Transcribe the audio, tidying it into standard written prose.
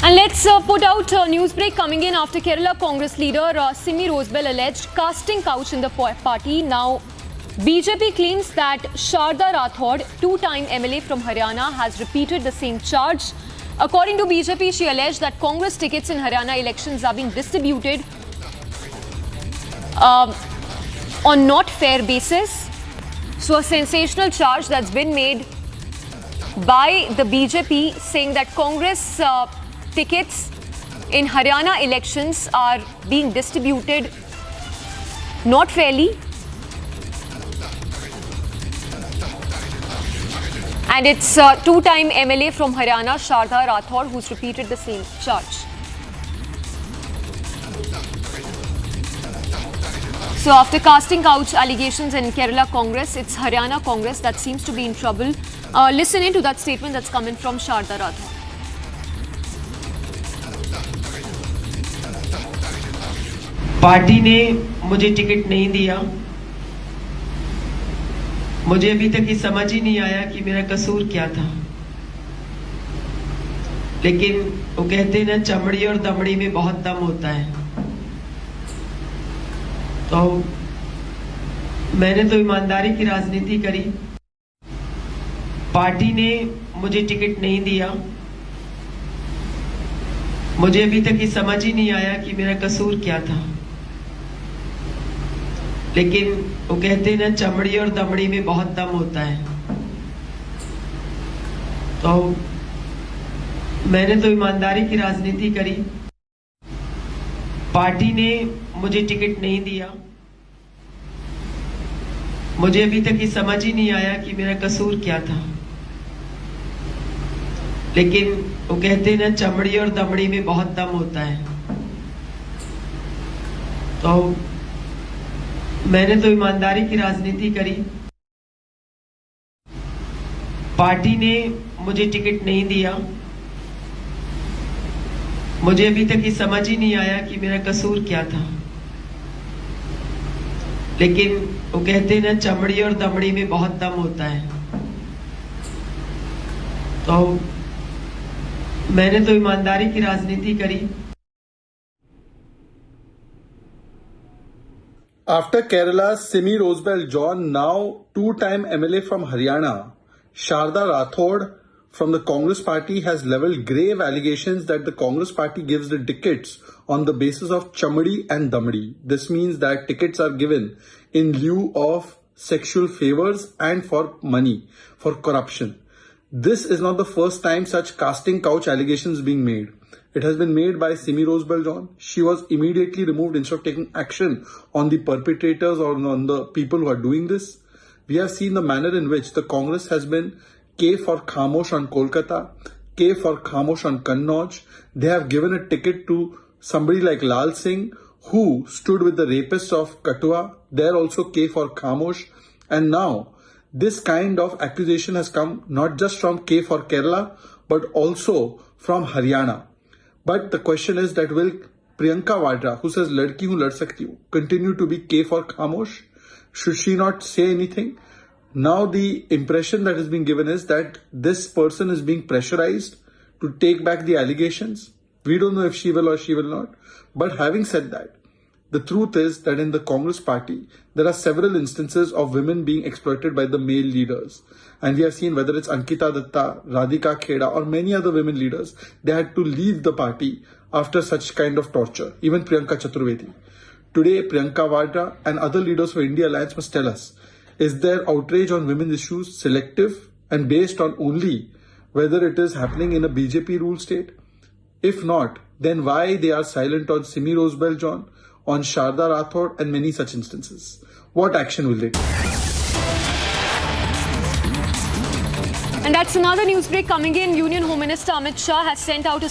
And let's put out a news break coming in after Kerala Congress leader Simi Rosebell alleged casting couch in the party. Now, BJP claims that Sharda Rathod, two-time MLA from Haryana, has repeated the same charge. According to BJP, she alleged that Congress tickets in Haryana elections are being distributed on not fair basis. So a sensational charge that's been made by the BJP saying that Congress tickets in Haryana elections are being distributed not fairly. And it's two-time MLA from Haryana, Sharda Rathod, who's repeated the same charge. So after casting couch allegations in Kerala Congress, it's Haryana Congress that seems to be in trouble. Listen in to that statement that's coming from Sharda Rathod. Party ने मुझे ticket नहीं दिया। मुझे अभी तक ये समझ ही नहीं आया कि मेरा कसूर क्या था। लेकिन वो कहते हैं ना, चमड़ी और दमड़ी में बहुत दम होता है। तो मैंने तो ईमानदारी की राजनीति करी। पार्टी ने मुझे टिकट नहीं दिया। मुझे अभी तक ये समझ ही नहीं आया कि मेरा कसूर क्या था। लेकिन वो कहते हैं ना, चमड़ी और दमड़ी में बहुत दम होता है। तो मैंने तो ईमानदारी की राजनीति करी। पार्टी ने मुझे टिकट नहीं दिया। मुझे अभी तक ये समझ ही नहीं आया कि मेरा कसूर क्या था। लेकिन वो कहते हैं ना, चमड़ी और दमड़ी में बहुत दम होता है। तो मैंने तो ईमानदारी की राजनीति करी। पार्टी ने मुझे टिकट नहीं दिया। मुझे अभी तक ये समझ ही नहीं आया कि मेरा कसूर क्या था। लेकिन वो कहते हैं ना, चमड़ी और दमड़ी में बहुत दम होता है। तो मैंने तो ईमानदारी की राजनीति करी। After Kerala, Simi Rosebell John, now two-time MLA from Haryana, Sharda Rathod from the Congress party has levelled grave allegations that the Congress party gives the tickets on the basis of chamadi and damadi. This means that tickets are given in lieu of sexual favours and for money, for corruption. This is not the first time such casting couch allegations being made. It has been made by Simi Rosebell John. She was immediately removed instead of taking action on the perpetrators or on the people who are doing this. We have seen the manner in which the Congress has been K for Khamosh on Kolkata, K for Khamosh on Kannauj. They have given a ticket to somebody like Lal Singh, who stood with the rapists of Kathua. There also K for Khamosh. And now this kind of accusation has come not just from K for Kerala, but also from Haryana. But the question is that will Priyanka Vadra, who says ladki hu lad sakti hu, continue to be K for Khamosh? Should she not say anything? Now the impression that is being given is that this person is being pressurized to take back the allegations. We don't know if she will or she will not. But having said that, the truth is that in the Congress party, there are several instances of women being exploited by the male leaders. And we have seen whether it's Ankita Datta, Radhika Kheda or many other women leaders, they had to leave the party after such kind of torture. Even Priyanka Chaturvedi. Today, Priyanka Vadra and other leaders for India Alliance must tell us, is their outrage on women's issues selective and based on only whether it is happening in a BJP ruled state? If not, then why they are silent on Simi Rosebell John, on Sharda Rathod and many such instances? What action will they take? And that's another news break coming in. Union Home Minister Amit Shah has sent out a